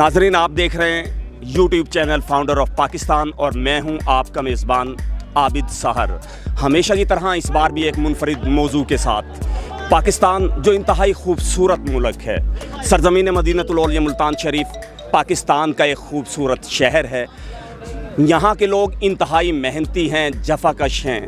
नाजरीन, आप देख रहे हैं YouTube channel founder of Pakistan और मैं हूं आपका मेज़बान आबिद सहर। हमेशा की तरह इस बार भी एक मुनफरिद मौजू के साथ। पाकिस्तान जो इंतहाई खूबसूरत मुल्क है, सरज़मीन मदीनतुल औलिया मुल्तान शरीफ पाकिस्तान का एक खूबसूरत शहर है। यहाँ के लोग इंतहाई मेहनती हैं, जफाकश हैं,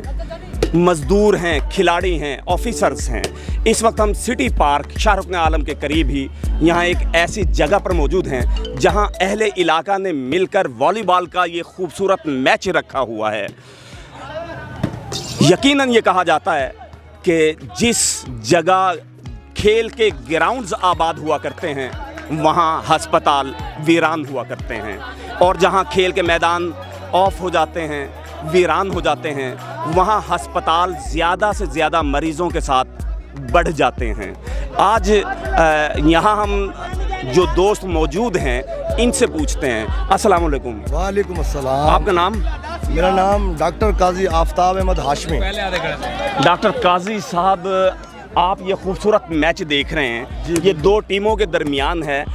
मज़दूर हैं, खिलाड़ी हैं, ऑफिसर्स हैं। इस वक्त हम सिटी पार्क शाहरुख आलम के करीब ही यहाँ एक ऐसी जगह पर मौजूद हैं जहाँ अहले इलाका ने मिलकर वॉलीबॉल का ये खूबसूरत मैच रखा हुआ है। यकीनन ये कहा जाता है कि जिस जगह खेल के ग्राउंड्स आबाद हुआ करते हैं वहाँ अस्पताल वीरान हुआ करते हैं, और जहाँ खेल के मैदान ऑफ हो जाते हैं, वीरान हो जाते हैं, वहाँ अस्पताल ज़्यादा से ज़्यादा मरीज़ों के साथ बढ़ जाते हैं। आज यहाँ हम जो दोस्त मौजूद हैं इनसे पूछते हैं। अस्सलाम वालेकुम। वालेकुम अस्सलाम। आपका नाम? मेरा नाम डॉक्टर काजी आफ्ताब अहमद हाशमी। डॉक्टर काजी साहब, आप ये खूबसूरत मैच देख रहे हैं, ये दो टीमों के दरमियान है।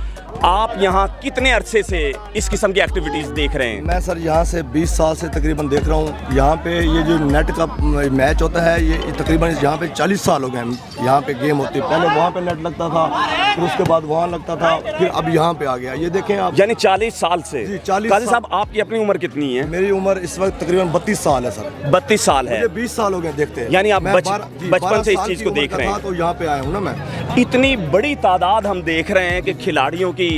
आप यहाँ कितने अरसे से इस किस्म की एक्टिविटीज़ देख रहे हैं? मैं सर यहाँ से 20 साल से तकरीबन देख रहा हूँ। यहाँ पे ये जो नेट का मैच होता है ये तकरीबन यहाँ पे 40 साल हो गए हैं। यहाँ पे गेम होती है, पहले वहाँ पे नेट लगता था, फिर उसके बाद वहाँ लगता था, फिर अब यहाँ पे आ गया। ये देखें आप, यानी 40 साल से। जी 40 काजी साहब, आपकी अपनी उम्र कितनी है? मेरी उम्र इस वक्त तकरीबन 32 साल है सर। 32 साल है। 20 साल हो गए देखते हैं। यानी आप बचपन से इस चीज़ को देख रहे हैं। तो यहाँ पे आया हूँ ना मैं। इतनी बड़ी तादाद हम देख रहे हैं कि खिलाड़ियों की,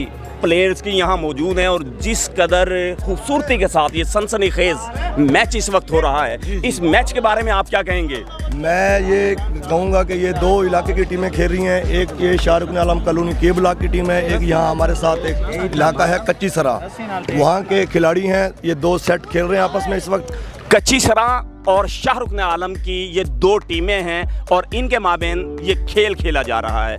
प्लेयर्स की यहाँ मौजूद हैं, और जिस कदर खूबसूरती के साथ ये सनसनीखेज मैच इस वक्त हो रहा है, इस मैच के बारे में आप क्या कहेंगे? मैं ये कहूँगा कि ये दो इलाके की टीमें खेल रही हैं। एक ये शाहरुख आलम कॉलोनी के ब्लॉक की टीम है, एक यहाँ हमारे साथ एक इलाका है कच्ची सरा, वहाँ के खिलाड़ी हैं। ये दो सेट खेल रहे हैं आपस में इस वक्त। कच्ची सरा और शाहरुख आलम की ये दो टीमें हैं और इनके माबेन ये खेल खेला जा रहा है।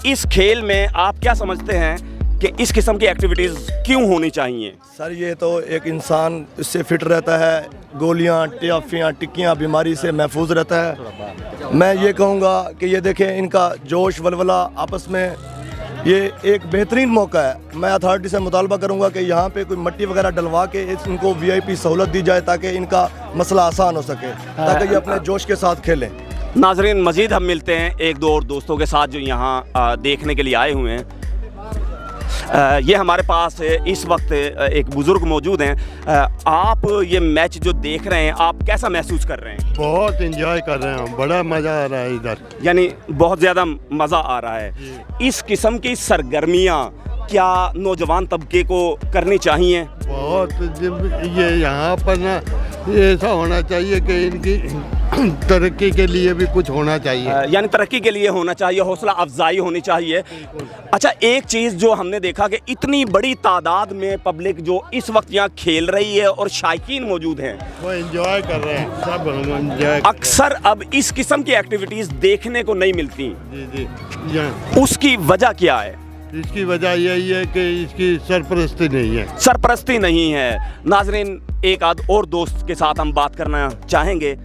इस खेल में आप क्या समझते हैं कि इस किस्म की एक्टिविटीज़ क्यों होनी चाहिए? सर ये तो एक इंसान इससे फिट रहता है, गोलियां, टियाफियाँ, टिक्कियाँ बीमारी से महफूज रहता है। मैं ये कहूँगा कि ये देखें, इनका जोश वलवला आपस में, ये एक बेहतरीन मौका है। मैं अथॉरिटी से मुतालबा करूँगा कि यहाँ पे कोई मिट्टी वगैरह डलवा के इनको VIP सहूलत दी जाए ताकि इनका मसला आसान हो सके, ताकि ये अपने जोश के साथ खेलें। नाजरीन, मज़ीद हम मिलते हैं एक दो और दोस्तों के साथ जो यहाँ देखने के लिए आए हुए हैं। ये हमारे पास इस वक्त एक बुज़ुर्ग मौजूद हैं। आप ये मैच जो देख रहे हैं, आप कैसा महसूस कर रहे हैं? बहुत एंजॉय कर रहे हैं, बड़ा मज़ा आ रहा है इधर। यानी बहुत ज़्यादा मज़ा आ रहा है। इस किस्म की सरगर्मियाँ क्या नौजवान तबके को करनी चाहिए? बहुत, ये यहाँ पर ना ऐसा होना चाहिए कि इनकी तरक्की के लिए भी कुछ होना चाहिए। यानी तरक्की के लिए होना चाहिए, हौसला अफजाई होनी चाहिए। अच्छा, एक चीज़ जो हमने देखा कि इतनी बड़ी तादाद में पब्लिक जो इस वक्त यहाँ खेल रही है और शायकीन मौजूद हैं, वो एंजॉय कर रहे हैं, सब हम एंजॉय। अक्सर अब इस किस्म की एक्टिविटीज़ देखने को नहीं मिलती। जी। उसकी वजह क्या है? इसकी वजह यही है कि इसकी सरपरस्ती नहीं है। सरपरस्ती नहीं है। नाजरीन, एक आध और दोस्त के साथ हम बात करना चाहेंगे।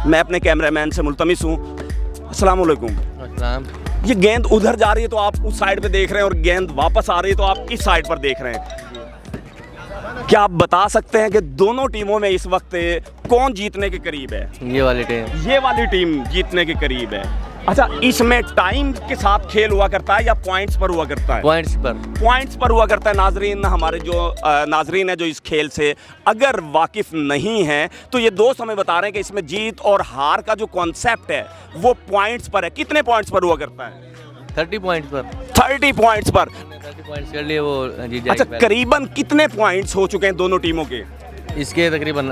मैं अपने कैमरामैन से मुल्तमिस हूँ। अस्सलाम वालेकुम। ये गेंद उधर जा रही है तो आप उस साइड पे देख रहे हैं, और गेंद वापस आ रही है तो आप इस साइड पर देख रहे हैं। क्या आप बता सकते हैं कि दोनों टीमों में इस वक्त कौन जीतने के करीब है? ये वाली टीम जीतने के करीब है। अच्छा, इसमें टाइम के साथ खेल हुआ करता है या पॉइंट्स पर हुआ करता है? पॉइंट्स पर हुआ करता है। नाजरीन, हमारे जो नाजरीन है जो इस खेल से अगर वाकिफ़ नहीं है तो ये दोस्त हमें बता रहे हैं कि इसमें जीत और हार का जो कॉन्सेप्ट है वो पॉइंट्स पर है। कितने पॉइंट्स पर हुआ करता है? 30 पॉइंट्स पर। 30 पॉइंट्स पर। 30 पॉइंट्स कर लिए वो जीत जाएगी। अच्छा, करीबन कितने पॉइंट्स हो चुके हैं दोनों टीमों के? इसके तकरीबन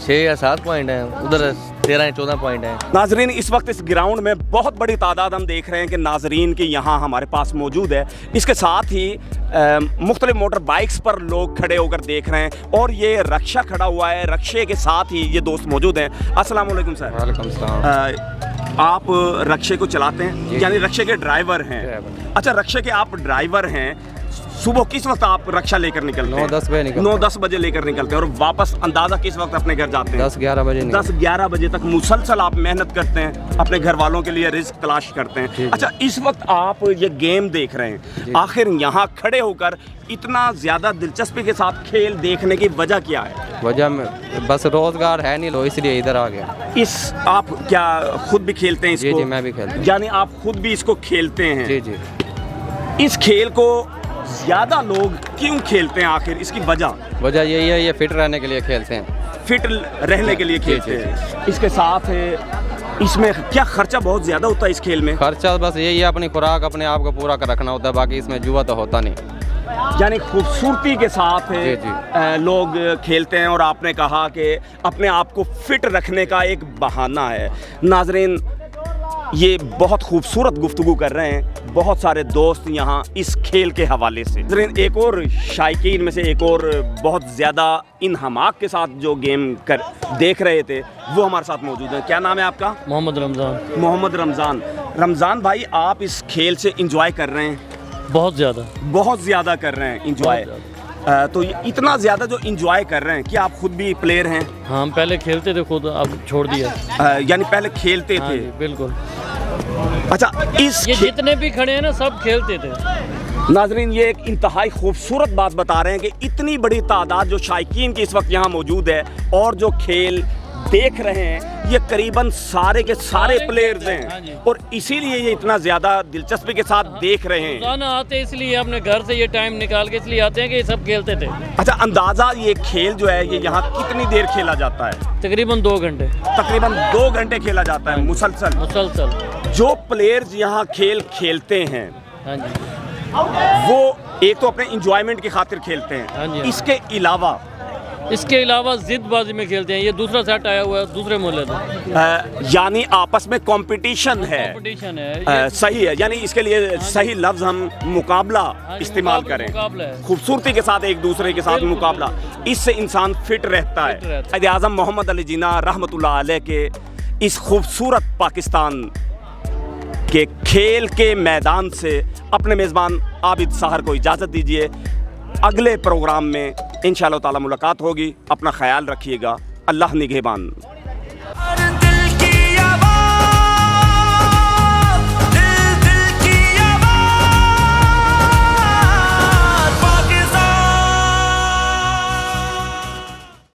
6 या 7 पॉइंट हैं, उधर 13 या 14 पॉइंट हैं। नाजरीन, इस वक्त इस ग्राउंड में बहुत बड़ी तादाद हम देख रहे हैं कि नाजरीन की यहाँ हमारे पास मौजूद है। इसके साथ ही मुख्तलिफ मोटर बाइक्स पर लोग खड़े होकर देख रहे हैं, और ये रक्षा खड़ा हुआ है, रक्षे के साथ ही ये दोस्त मौजूद हैं। अस्सलाम वालेकुम सर। वालेकुम सलाम। आप रक्षे को चलाते हैं, यानी रक्षे के ड्राइवर हैं? अच्छा, रक्षे के आप ड्राइवर हैं, सुबह किस वक्त आप रक्षा लेकर निकलते हैं? 9-10 बजे निकलते हैं। 9-10 बजे लेकर निकलते हैं और वापस अंदाज़ा किस वक्त अपने घर जाते हैं? 10-11 बजे 10-11 बजे तक मुसलसल आप मेहनत करते हैं, अपने घर वालों के लिए रिस्क तलाश करते हैं। अच्छा, इस वक्त आप ये गेम देख रहे हैं, आखिर यहाँ खड़े होकर इतना ज़्यादा दिलचस्पी के साथ खेल देखने की वजह क्या है? वजह में बस रोजगार है नहीं, लो इसलिए इधर आ गया। इस आप क्या खुद भी खेलते हैं इसको? जी, मैं भी खेलता हूँ। यानी आप खुद भी इसको खेलते हैं? जी। इस खेल को ज़्यादा लोग क्यों खेलते हैं, आखिर इसकी वजह यही है, ये फिट रहने के लिए खेलते हैं। फिट रहने के लिए खेलते हैं। इसके साथ इसमें क्या खर्चा बहुत ज़्यादा होता है इस खेल में? खर्चा बस यही है, अपनी खुराक अपने आप को पूरा कर रखना होता है, बाकी इसमें जुआ तो होता नहीं। यानी खूबसूरती के साथ लोग खेलते हैं और आपने कहा कि अपने आप को फिट रखने का एक बहाना है। नाजरीन, ये बहुत खूबसूरत गुफ्तगू कर रहे हैं बहुत सारे दोस्त यहाँ इस खेल के हवाले से। नाजरीन, एक और शायकीन में से एक और बहुत ज़्यादा इन हमाक के साथ जो गेम देख रहे थे वो हमारे साथ मौजूद हैं। क्या नाम है आपका? मोहम्मद रमज़ान। मोहम्मद रमज़ान। रमज़ान भाई, आप इस खेल से इंजॉय कर रहे हैं? बहुत ज़्यादा कर रहे हैं इंजॉय। तो इतना ज़्यादा जो इंजॉय कर रहे हैं, क्या आप खुद भी प्लेयर हैं? हाँ, हम पहले खेलते थे खुद, अब छोड़ दिया। यानी पहले खेलते थे? बिल्कुल। अच्छा, ये जितने भी खड़े हैं ना, सब खेलते थे। नाजरीन, ये एक इंतहाई खूबसूरत बात बता रहे हैं कि इतनी बड़ी तादाद जो शायकीन की इस वक्त यहाँ मौजूद है और जो खेल देख रहे हैं, ये करीबन सारे के सारे प्लेयर्स हैं और इसीलिए ये इतना ज़्यादा दिलचस्पी के साथ देख रहे हैं। रोज़ाना आते इसलिए अपने घर से ये टाइम निकाल के इसलिए आते हैं कि ये सब खेलते थे। अच्छा, अंदाज़ा ये खेल जो है ये यहाँ कितनी देर खेला जाता है? तकरीबन 2 घंटे। तकरीबन 2 घंटे खेला जाता है मुसलसल। जो प्लेयर्स यहाँ खेल खेलते हैं, हाँ जी, वो एक तो अपने इंजॉयमेंट की खातिर खेलते हैं, इसके अलावा जिद्दबाजी में खेलते हैं। ये दूसरा सेट आया हुआ है दूसरे मोहल्ले से, यानी आपस में कंपटीशन है। सही है, यानी इसके लिए सही लफ्ज़ हम मुकाबला इस्तेमाल करें। खूबसूरती के साथ एक दूसरे के साथ मुकाबला, इससे इंसान फिट रहता है। कायदे आज़म मोहम्मद अली जिन्ना रहमतुल्लाह अलैह के इस खूबसूरत पाकिस्तान के खेल के मैदान से अपने मेज़बान आबिद सहर को इजाज़त दीजिए। अगले प्रोग्राम में इंशाअल्लाह ताला मुलाकात होगी। अपना ख्याल रखिएगा। अल्लाह निगहबान।